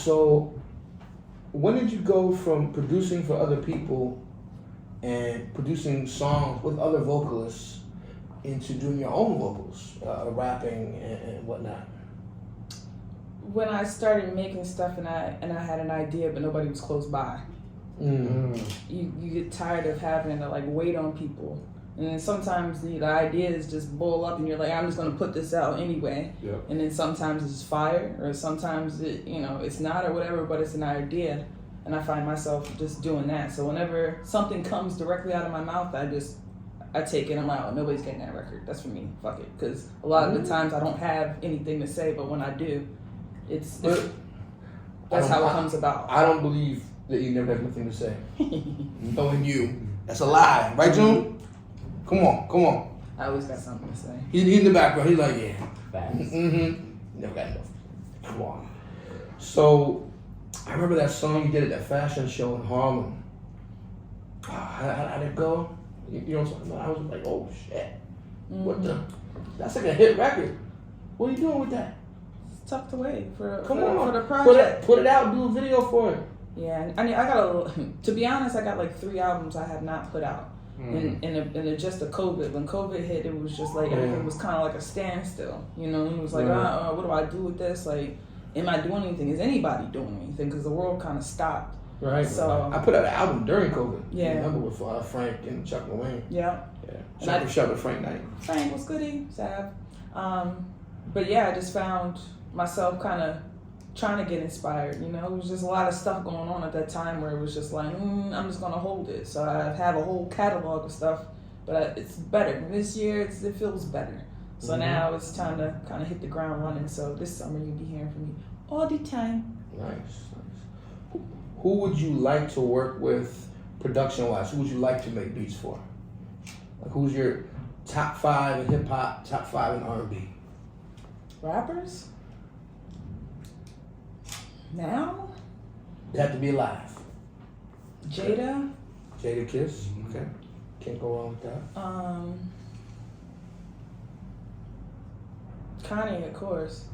So, when did you go from producing for other people and producing songs with other vocalists into doing your own vocals, rapping and whatnot? When I started making stuff and I had an idea, but nobody was close by. Mm-hmm. You get tired of having to like wait on people, and then sometimes the ideas just boil up, and you're like, I'm just gonna put this out anyway. Yep. And then sometimes it's fire, or sometimes it's not, or whatever, but it's an idea, and I find myself just doing that. So whenever something comes directly out of my mouth, I take it. I'm like, oh, nobody's getting that record. That's for me. Fuck it, because a lot of the times I don't have anything to say, but when I do, that's how it comes about. I don't believe that you never have nothing to say. Knowing you, that's a lie, right, June? Come on. I always got something to say. He's in the background. He's like, yeah. Facts. Mm-hmm. Never got enough. Come on. So, I remember that song you did at that fashion show in Harlem. How'd it go? You know what I'm saying? I was like, oh shit. Mm-hmm. What the? That's like a hit record. What are you doing with that? It's tucked away for on. the project. Put it out. Do a video for it. Yeah, I got to be honest, I got like 3 albums I have not put out. In just the COVID. When COVID hit, it was just like everything was kind of like a standstill. You know, it was like, what do I do with this? Like, am I doing anything? Is anybody doing anything? Because the world kind of stopped. Right. So I put out an album during COVID. Yeah. I remember with Frank and Chuck and Yeah. Yeah. Shout to Frank Knight. Frank was goody, Sav. But yeah, I just found myself kind of trying to get inspired. You know, it was just a lot of stuff going on at that time where it was just like, I'm just gonna hold it. So I have a whole catalog of stuff, but it's better this year. It feels better. So now it's time to kind of hit the ground running. So this summer you'll be hearing from me all the time. Nice. Who would you like to work with, production-wise? Who would you like to make beats for? Like, who's your top 5 in hip hop, top 5 in R&B? Rappers? Now? They have to be alive. Jada? Jada Kiss. Okay. Can't go wrong with that. Kanye, of course.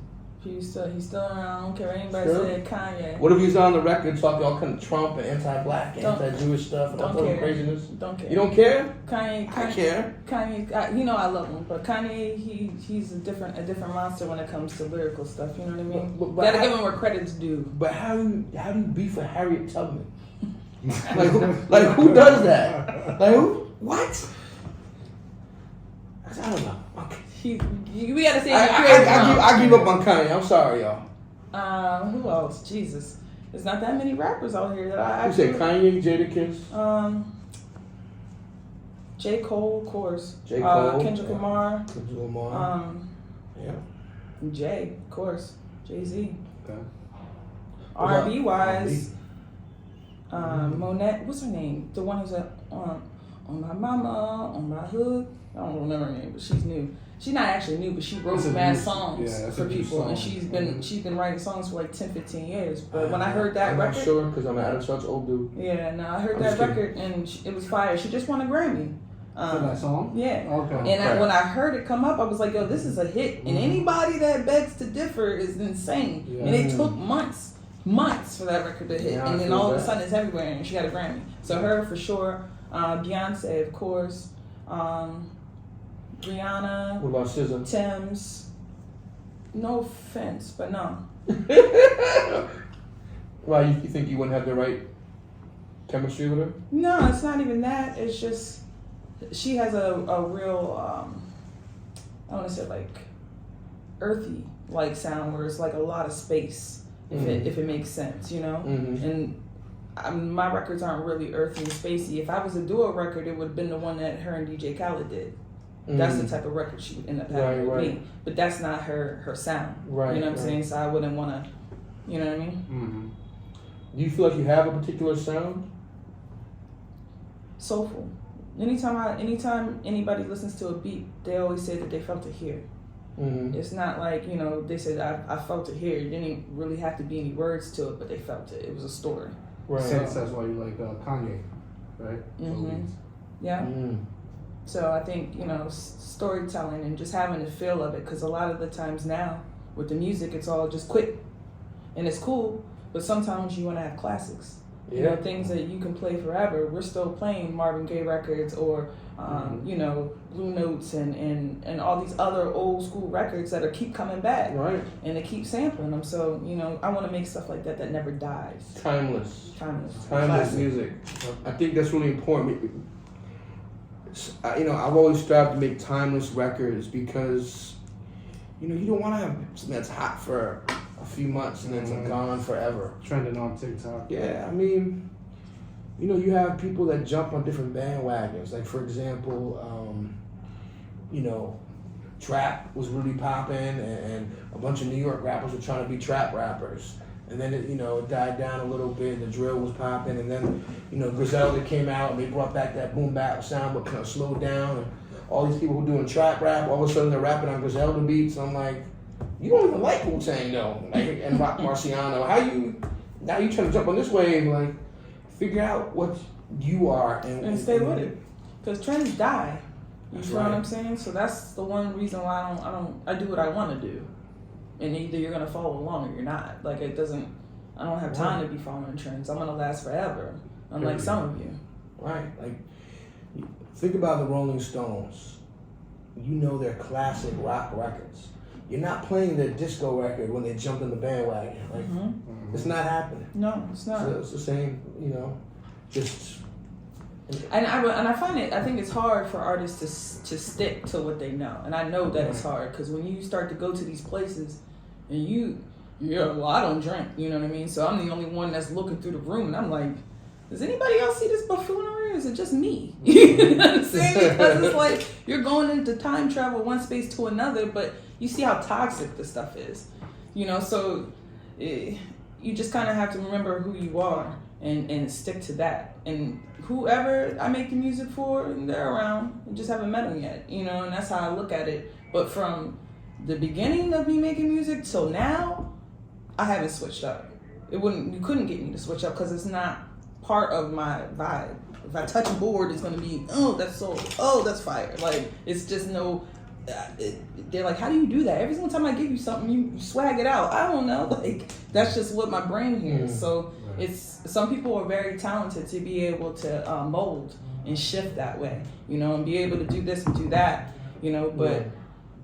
He's still around. I don't care what anybody said. Kanye. What if he's on the record talking all kind of Trump and anti-black, and anti-Jewish stuff, and all that craziness? Don't care. You don't care? Kanye. I care. Kanye, I love him, but Kanye, he's a different monster when it comes to lyrical stuff. You know what I mean? But gotta give him where credit's due. But how do you beef for Harriet Tubman? like who does that? Like who? What? I don't know. Okay. We gotta say I give up on Kanye. I'm sorry, y'all. Who else? Jesus, there's not that many rappers out here that I. You say Kanye, Jada Kiss. J. Cole, of course. J. Cole. Kendrick Lamar. Kendrick Lamar. Yeah. Jay, of course. Jay-Z. Okay. R&B wise. Monet. What's her name? The one who's on my mama, on my hood. I don't remember her name, but she's new. She's not actually new, but she wrote mad songs for people, and she's been writing songs for like 10, 15 years. But when I heard that record, I'm not sure because I'm out of touch, old dude. Yeah, no, I heard that record and it was fire. She just won a Grammy. For that song? Yeah. Okay. And when I heard it come up, I was like, yo, this is a hit. And anybody that begs to differ is insane. Yeah. And it took months for that record to hit. And then all of a sudden it's everywhere, and she got a Grammy. So her for sure. Beyonce, of course. Rihanna. What about SZA? Thames. No offense, but no. Why, you think you wouldn't have the right chemistry with her? No, it's not even that. It's just she has a real I want to say like earthy like sound where it's like a lot of space if it makes sense, you know. And my records aren't really earthy and spacey. If I was to do a record, it would have been the one that her and DJ Khaled did. That's the type of record she would end up having with me. But that's not her sound. Right. You know what I'm saying? So I wouldn't want to, you know what I mean? Do you feel like you have a particular sound? Soulful. Anytime anybody listens to a beat, they always say that they felt it here. It's not like, you know, they said I felt it here. It didn't really have to be any words to it, but they felt it. It was a story. Right. So that's why you like Kanye, right? Yeah. So I think, you know, storytelling and just having the feel of it, because a lot of the times now with the music, it's all just quick and it's cool, but sometimes you want to have classics. You know, things that you can play forever. We're still playing Marvin Gaye records or, you know, Blue Notes and all these other old school records that keep coming back. Right. And they keep sampling them. So, you know, I want to make stuff like that never dies. Timeless Classic. music. I think that's really important. You know, I've always strived to make timeless records because, you know, you don't want to have something that's hot for a few months and then it's gone forever. Trending on TikTok. Yeah, I mean, you know, you have people that jump on different bandwagons. Like, for example, you know, trap was really popping and a bunch of New York rappers were trying to be trap rappers. And then it, you know, it died down a little bit. The drill was popping, and then, you know, Griselda came out and they brought back that boom bap sound, but kind of slowed down. And all these people who doing trap rap, all of a sudden they're rapping on Griselda beats. I'm like, you don't even like Wu-Tang though, like, and Rock Marciano. How you now you trying to jump on this wave? Like, figure out what you are and stay with it, because trends die. You That's know right. what I'm saying? So that's the one reason why I do what I want to do, and either you're gonna follow along or you're not. Like, it doesn't. I don't have time to be following trends. I'm gonna last forever, unlike some of you. Right. Like, think about the Rolling Stones. You know their classic rock records. You're not playing their disco record when they jumped in the bandwagon. Like, it's not happening. No, it's not. So it's the same, you know, just. And I find it. I think it's hard for artists to stick to what they know, and I know that it's hard because when you start to go to these places, and well, I don't drink, you know what I mean. So I'm the only one that's looking through the room, and I'm like, does anybody else see this buffoonery, or is it just me? You know what I'm saying? Because it's like you're going into time travel, one space to another, but you see how toxic the stuff is, you know. So you just kind of have to remember who you are and stick to that. And whoever I make the music for, they're around. I just haven't met them yet, you know. And that's how I look at it. But from the beginning of me making music till now, I haven't switched up. You couldn't get me to switch up because it's not part of my vibe. If I touch a board, it's gonna be, oh, that's soul, oh, that's fire. Like, it's just no. They're like, how do you do that? Every single time I give you something, you swag it out. I don't know. Like, that's just what my brain hears. So it's some people are very talented to be able to mold and shift that way, you know, and be able to do this and do that, you know. But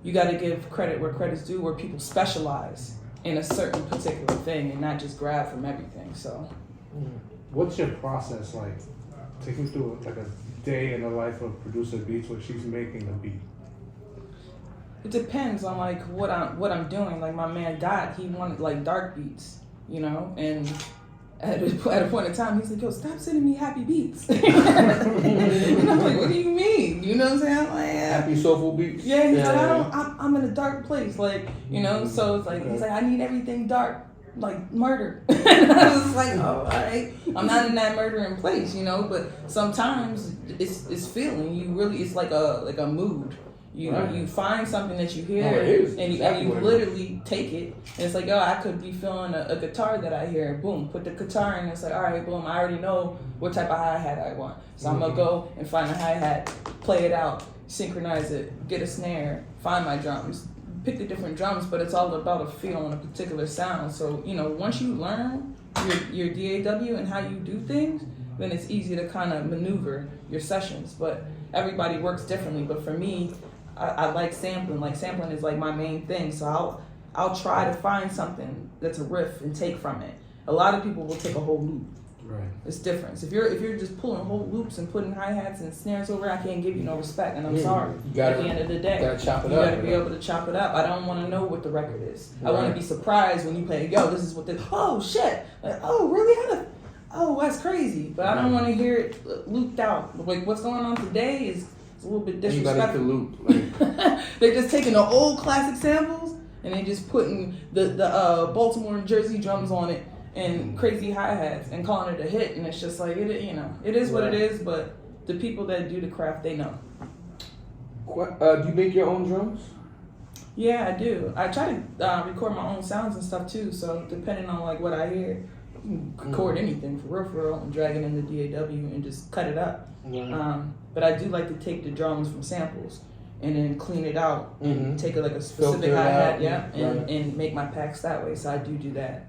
you got to give credit where credit's due, where people specialize in a certain particular thing and not just grab from everything. So, what's your process like? Take me through like a day in the life of Produceherbeats when she's making a beat. it depends on like what I'm doing. Like, my man Dot, he wanted like dark beats, you know, and at a point in time, he's like, yo, stop sending me happy beats. And I'm like, what do you mean? You know what I'm saying? I'm like, Happy soulful beats. yeah, he's like, I'm in a dark place, like, you know. So it's like, he's like, I need everything dark, like murder. And I was like, all right, I'm not in that murdering place, you know. But sometimes it's feeling you really. It's like a mood. You know, you find something that you hear, and you literally take it. And it's like, oh, I could be feeling a guitar that I hear. Boom, put the guitar in. It's like, all right, boom, I already know what type of hi-hat I want. So I'm going to go and find a hi-hat, play it out, synchronize it, get a snare, find my drums, pick the different drums, but it's all about a feel and a particular sound. So, you know, once you learn your DAW and how you do things, then it's easy to kind of maneuver your sessions. But everybody works differently. But for me, I like sampling. Like, sampling is like my main thing. So I'll try to find something that's a riff and take from it. A lot of people will take a whole loop. Right. It's different. If you're just pulling whole loops and putting hi-hats and snares over, I can't give you no respect, and I'm sorry. At the end of the day, you gotta chop it you up. gotta be able to chop it up. I don't want to know what the record is. I want to be surprised when you play, yo, this is what this. Oh shit! Like, oh really? Oh, that's crazy. But I don't want to hear it looped out. Like, what's going on today is a little bit disrespectful. You gotta hit the loop. Like, They're just taking the old classic samples and they just putting the Baltimore and Jersey drums on it and crazy hi-hats and calling it a hit, and it's just like, it, you know, it is what it is. But the people that do the craft, they know. do you make your own drums? Yeah, I do. I try to record my own sounds and stuff too. So depending on like what I hear, you can record anything for real, and drag it in the DAW and just cut it up. But I do like to take the drums from samples and then clean it out and take like a specific hi-hat, and make my packs that way. So I do that.